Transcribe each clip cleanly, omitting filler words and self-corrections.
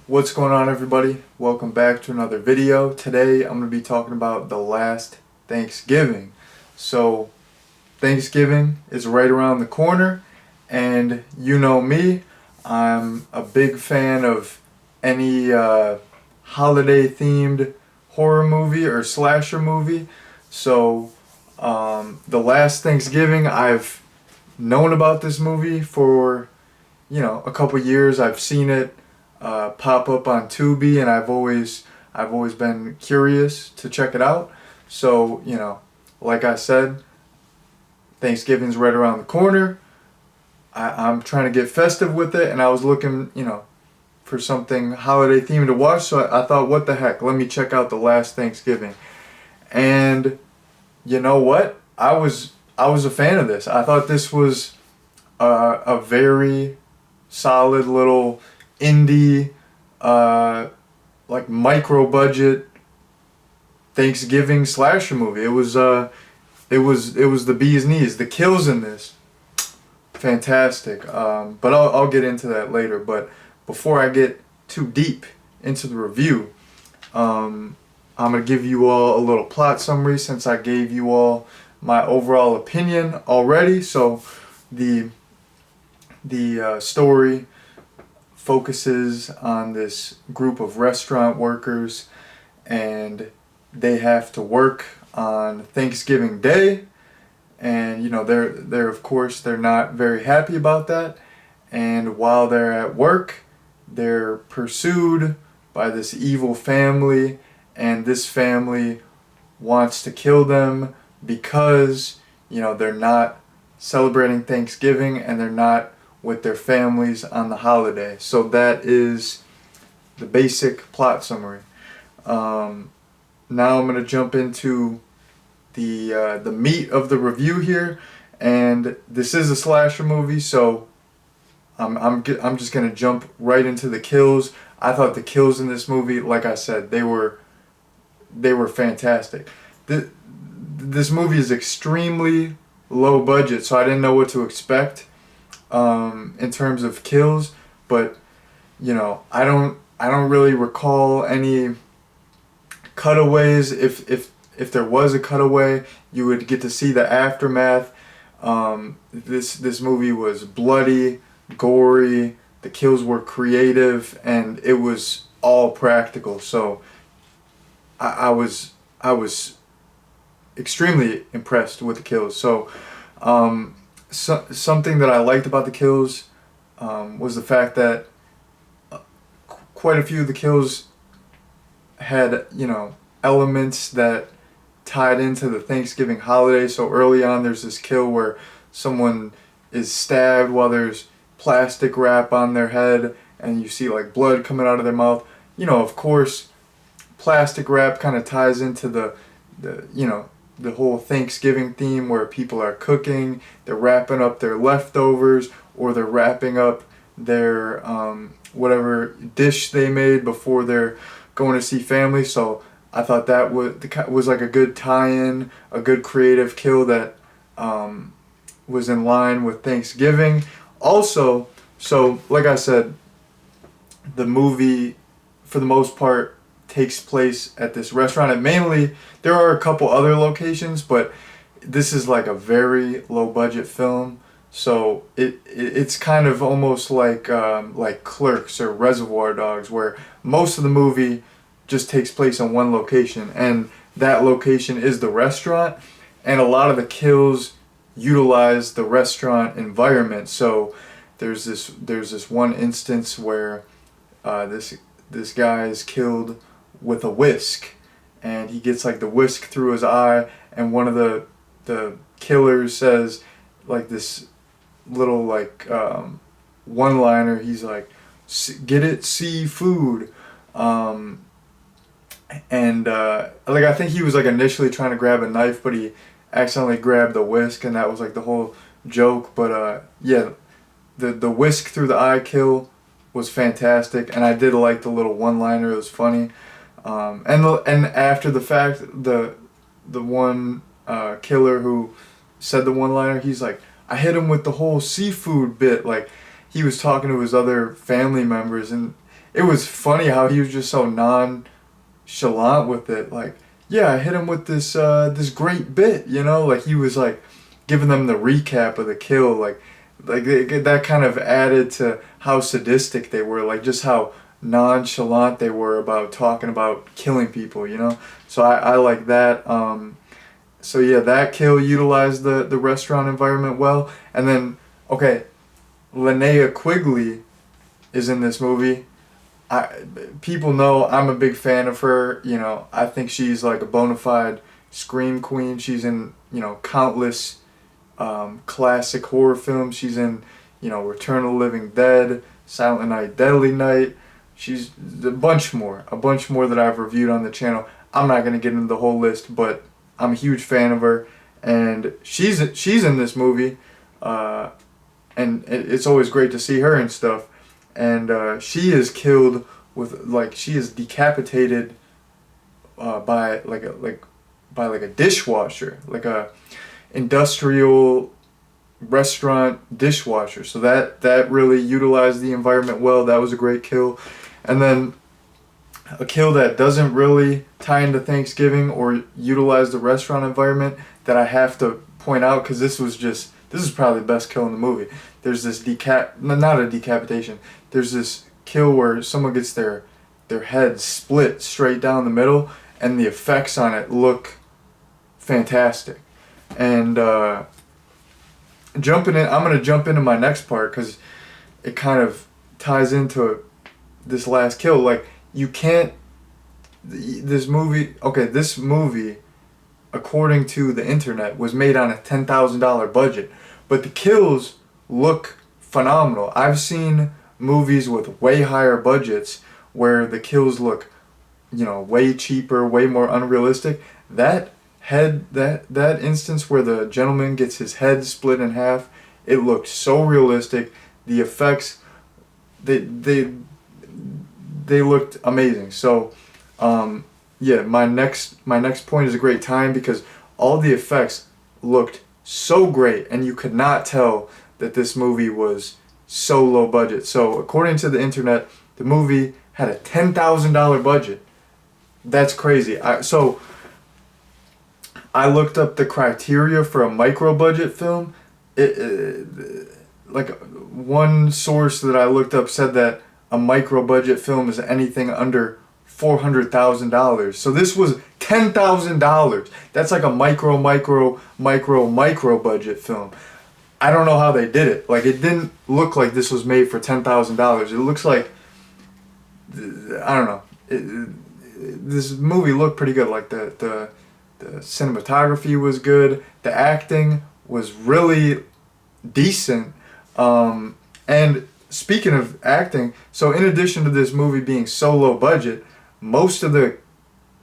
What's going on, everybody? Welcome back to another video. Today I'm going to be talking about the last Thanksgiving. So Thanksgiving is right around the corner, and you know me, I'm a big fan of any holiday themed horror movie or slasher movie. So the last Thanksgiving, I've known about this movie for a couple years. I've seen it pop up on Tubi, and I've always been curious to check it out. So like I said, Thanksgiving's right around the corner. I'm trying to get festive with it, and I was looking, for something holiday themed to watch. So I thought, what the heck? Let me check out The Last Thanksgiving. And you know what? I was a fan of this. I thought this was a very solid little indie, like micro budget Thanksgiving slasher movie. It was the bee's knees. The kills in this, fantastic. But I'll get into that later. But before I get too deep into the review, I'm gonna give you all a little plot summary since I gave you all my overall opinion already. So the story focuses on this group of restaurant workers, and they have to work on Thanksgiving Day, and they're of course they're not very happy about that. And while they're at work, they're pursued by this evil family, and this family wants to kill them because they're not celebrating Thanksgiving and they're not with their families on the holiday. So that is the basic plot summary. Now I'm gonna jump into the meat of the review here, and this is a slasher movie, so I'm just gonna jump right into the kills. I thought the kills in this movie, like I said, they were fantastic. This movie is extremely low budget, so I didn't know what to expect in terms of kills, but I don't really recall any cutaways. If there was a cutaway, you would get to see the aftermath. This movie was bloody, gory. The kills were creative, and it was all practical. So I was extremely impressed with the kills. Something that I liked about the kills was the fact that quite a few of the kills had elements that tied into the Thanksgiving holiday. So early on, there's this kill where someone is stabbed while there's plastic wrap on their head, and you see like blood coming out of their mouth. Of course, plastic wrap kind of ties into the whole Thanksgiving theme where people are cooking, they're wrapping up their leftovers, or they're wrapping up their whatever dish they made before they're going to see family. So I thought that was like a good tie-in, a good creative kill that was in line with Thanksgiving. Also, so like I said, the movie for the most part takes place at this restaurant, and mainly there are a couple other locations, but this is like a very low budget film. So it's kind of almost like Clerks or Reservoir Dogs, where most of the movie just takes place in one location, and that location is the restaurant, and a lot of the kills utilize the restaurant environment. So there's this one instance where this guy is killed with a whisk, and he gets like the whisk through his eye, and one of the killers says like this little like one-liner. He's like, "Get it, seafood," and like I think he was like initially trying to grab a knife, but he accidentally grabbed the whisk, and that was like the whole joke. But yeah, the whisk through the eye kill was fantastic, and I did like the little one-liner. It was funny. And after the fact, the one killer who said the one-liner, he's like, I hit him with the whole seafood bit. Like, he was talking to his other family members, and it was funny how he was just so nonchalant with it. Like, yeah, I hit him with this great bit, you know, like he was like giving them the recap of the kill, that kind of added to how sadistic they were, like just how nonchalant they were about talking about killing people, you know. So I like that. So yeah, that kill utilized the restaurant environment well, and then okay, Linnea Quigley is in this movie. I People know I'm a big fan of her. You know, I think she's like a bona fide scream queen. She's in, you know, countless classic horror films. She's in, you know, Return of the Living Dead, Silent Night, Deadly Night. She's a bunch more that I've reviewed on the channel. I'm not gonna get into the whole list, but I'm a huge fan of her, and she's in this movie, and it's always great to see her and stuff. And she is killed with, like, she is decapitated by like a dishwasher, like a industrial restaurant dishwasher. So that really utilized the environment well. That was a great kill. And then a kill that doesn't really tie into Thanksgiving or utilize the restaurant environment that I have to point out, because this is probably the best kill in the movie. There's this not a decapitation. There's this kill where someone gets their head split straight down the middle, and the effects on it look fantastic. And I'm gonna jump into my next part because it kind of ties into this last kill. Like, you can't. This movie, according to the internet, was made on a $10,000 budget, but the kills look phenomenal. I've seen movies with way higher budgets where the kills look, you know, way cheaper, way more unrealistic. That instance where the gentleman gets his head split in half, it looked so realistic. The effects, they looked amazing. So yeah, my next point is a great time because all the effects looked so great, and you could not tell that this movie was so low budget. So according to the internet, the movie had a $10,000 budget. That's crazy. So I looked up the criteria for a micro budget film. Like, one source that I looked up said that a micro budget film is anything under $400,000. So this was $10,000. That's like a micro budget film. I don't know how they did it. Like, it didn't look like this was made for $10,000. It looks like, I don't know. This movie looked pretty good. Like, the cinematography was good. The acting was really decent. And speaking of acting, so in addition to this movie being so low budget, most of the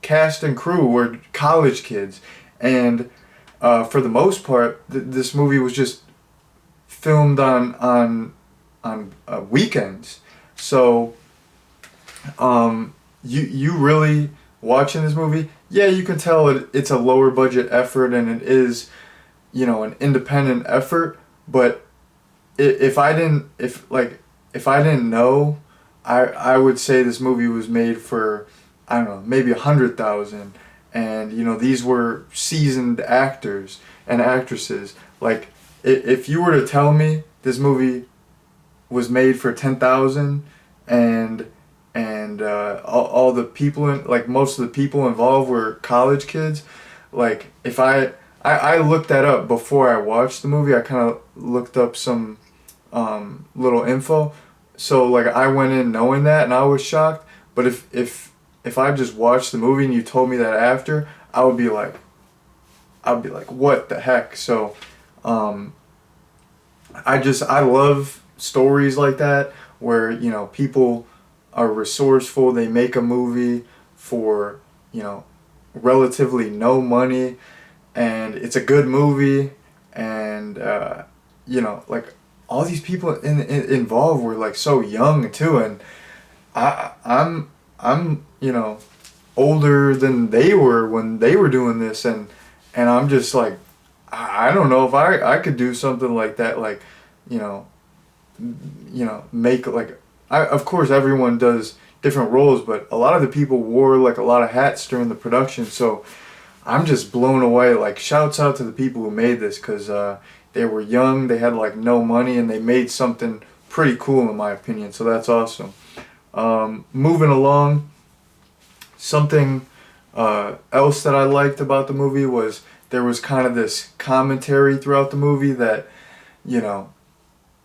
cast and crew were college kids, and for the most part, this movie was just filmed on weekends. So you really watching this movie, yeah, you can tell it's a lower budget effort, and it is, you know, an independent effort. But if I didn't know, I would say this movie was made for, I don't know, maybe 100,000, and you know, these were seasoned actors and actresses. Like, if you were to tell me this movie was made for 10,000, and all the people like most of the people involved were college kids, like, if I looked that up before I watched the movie. I kind of looked up some little info. So, like, I went in knowing that, and I was shocked. But if I just watched the movie and you told me that after, I'd be like, what the heck? So, I love stories like that where, you know, people are resourceful. They make a movie for, you know, relatively no money, and it's a good movie, and you know, like, all these people involved were like so young too, and I'm you know, older than they were when they were doing this, and I'm just like, I don't know if I could do something like that, like, you know, make like of course everyone does different roles, but a lot of the people wore like a lot of hats during the production. So I'm just blown away. Like, shouts out to the people who made this, because they were young, they had like no money, and they made something pretty cool in my opinion. So that's awesome. Moving along, something else that I liked about the movie was there was kind of this commentary throughout the movie that, you know,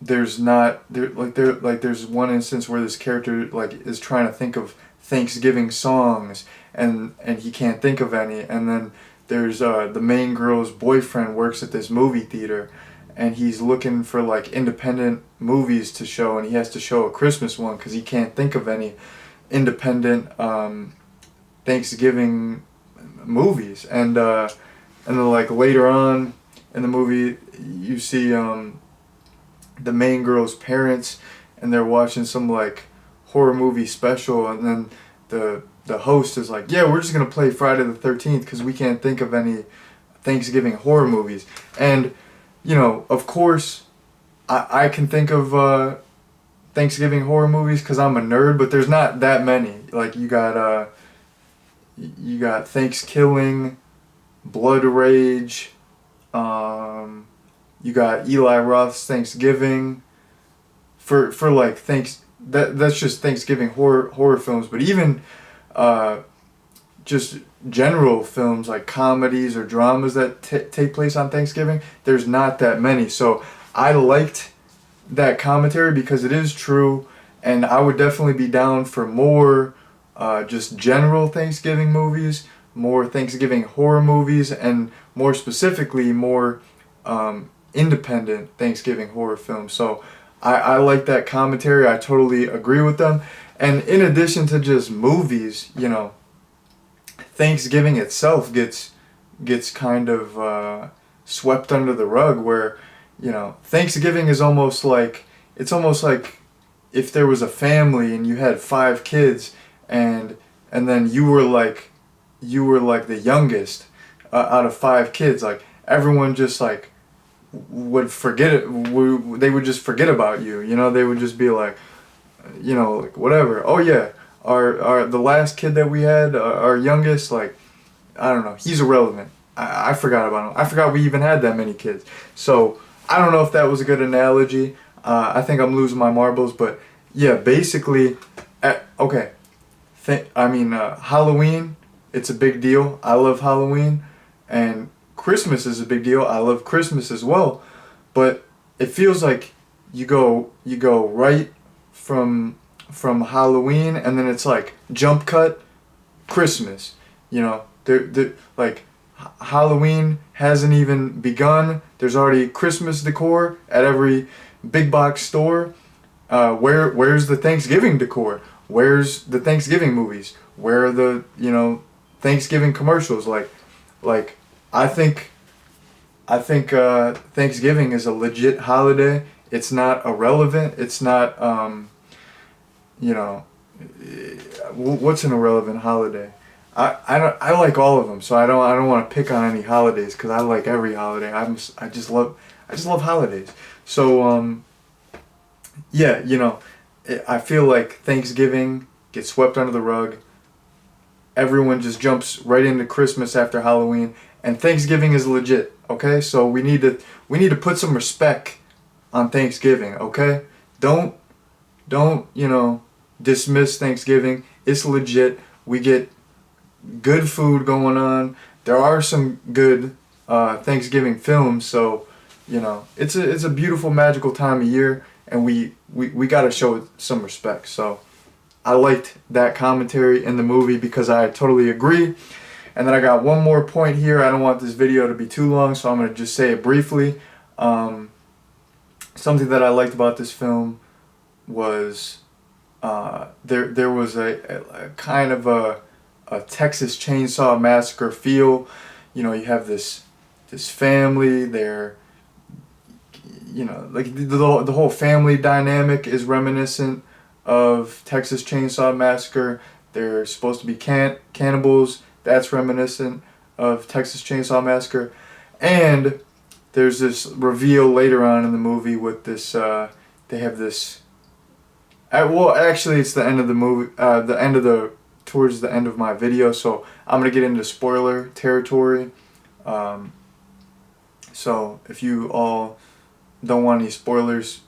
there's not there's one instance where this character like is trying to think of Thanksgiving songs, and he can't think of any, and then there's the main girl's boyfriend works at this movie theater, and he's looking for like independent movies to show, and he has to show a Christmas one because he can't think of any independent Thanksgiving movies. And then like later on in the movie you see the main girl's parents, and they're watching some like horror movie special, and then the host is like, yeah, we're just gonna play Friday the 13th because we can't think of any Thanksgiving horror movies. And you know, of course I can think of Thanksgiving horror movies because I'm a nerd, but there's not that many. Like you got Thanksgiving, Blood Rage, you got Eli Roth's Thanksgiving. For like that's just Thanksgiving horror films, but even just general films like comedies or dramas that take place on Thanksgiving, there's not that many. So I liked that commentary because it is true, and I would definitely be down for more just general Thanksgiving movies, more Thanksgiving horror movies, and more specifically more independent Thanksgiving horror films. So I like that commentary. I totally agree with them. And in addition to just movies, you know, Thanksgiving itself gets kind of swept under the rug, where, you know, Thanksgiving is almost like, it's almost like if there was a family and you had 5 kids, and then you were like the youngest out of 5 kids. Like everyone just like would forget it. They would just forget about you. You know, they would just be like, you know, like whatever. Oh yeah, our the last kid that we had, our youngest, like, I don't know, he's irrelevant. I forgot about him. I forgot we even had that many kids. So I don't know if that was a good analogy. I think I'm losing my marbles, but yeah, basically, okay. Halloween, it's a big deal. I love Halloween, and Christmas is a big deal. I love Christmas as well, but it feels like you go right from Halloween, and then it's like jump cut Christmas. You know, like Halloween hasn't even begun. There's already Christmas decor at every big box store. Where's the Thanksgiving decor? Where's the Thanksgiving movies? Where are the, you know, Thanksgiving commercials? Like I think Thanksgiving is a legit holiday. It's not irrelevant. It's not you know, what's an irrelevant holiday? I like all of them, so I don't want to pick on any holidays because I like every holiday. I just love holidays. So yeah, you know, I feel like Thanksgiving gets swept under the rug. Everyone just jumps right into Christmas after Halloween, and Thanksgiving is legit. Okay, so we need to put some respect on Thanksgiving. Okay, don't you know, dismiss Thanksgiving. It's legit. We get good food going on. There are some good Thanksgiving films, so you know, it's a beautiful, magical time of year, and we got to show it some respect. So I liked that commentary in the movie because I totally agree. And then I got one more point here. I don't want this video to be too long, so I'm going to just say it briefly. Something that I liked about this film was there was a kind of a Texas Chainsaw Massacre feel. You know, you have this family. They're, you know, like the whole family dynamic is reminiscent of Texas Chainsaw Massacre. They're supposed to be cannibals. That's reminiscent of Texas Chainsaw Massacre. And there's this reveal later on in the movie with this, they have this Well, actually, it's the end of the movie. Towards the end of my video, so I'm gonna get into spoiler territory. Um, so if you all don't want any spoilers,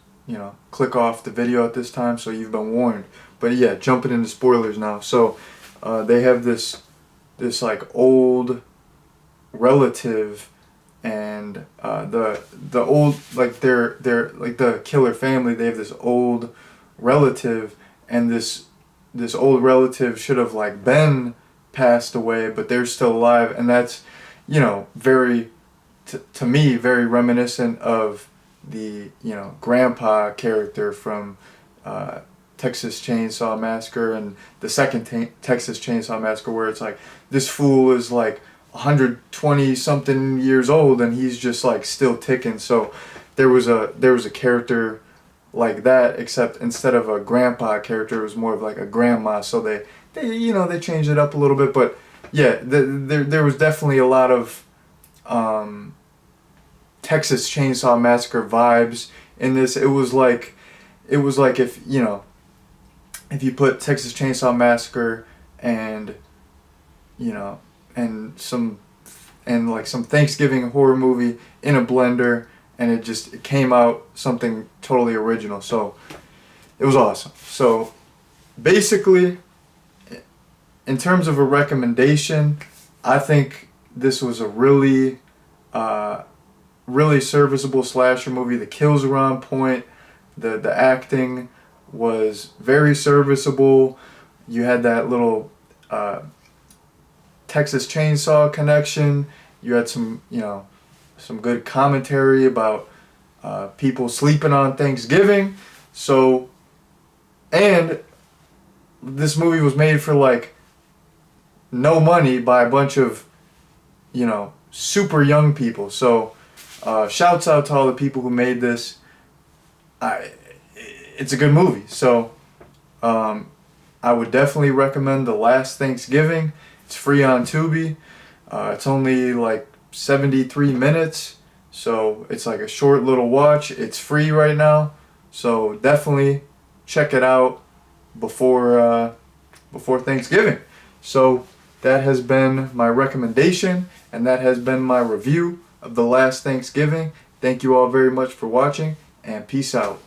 click off the video at this time, so you've been warned. But yeah, jumping into spoilers now. So they have this like old relative, and the old, like they're like the killer family. They have this old relative, and this old relative should have like been passed away, but they're still alive, and that's very to me very reminiscent of the grandpa character from Texas Chainsaw Massacre and the second Texas Chainsaw Massacre, where it's like this fool is like 120 something years old and he's just like still ticking. So there was a character like that, except instead of a grandpa character, it was more of like a grandma. So they changed it up a little bit, but yeah, there was definitely a lot of Texas Chainsaw Massacre vibes in this. It was like if if you put Texas Chainsaw Massacre and like some Thanksgiving horror movie in a blender, and it came out something totally original. So it was awesome. So basically, in terms of a recommendation, I think this was a really really serviceable slasher movie. The kills were on point. The acting was very serviceable. You had that little Texas Chainsaw connection. You had some good commentary about people sleeping on Thanksgiving. So, and this movie was made for like no money by a bunch of super young people. So shouts out to all the people who made this. It's a good movie. So I would definitely recommend The Last Thanksgiving. It's free on Tubi. It's only like 73 minutes, so it's like a short little watch. It's free right now, so definitely check it out before Thanksgiving. So that has been my recommendation, and that has been my review of The Last Thanksgiving. Thank you all very much for watching, and peace out.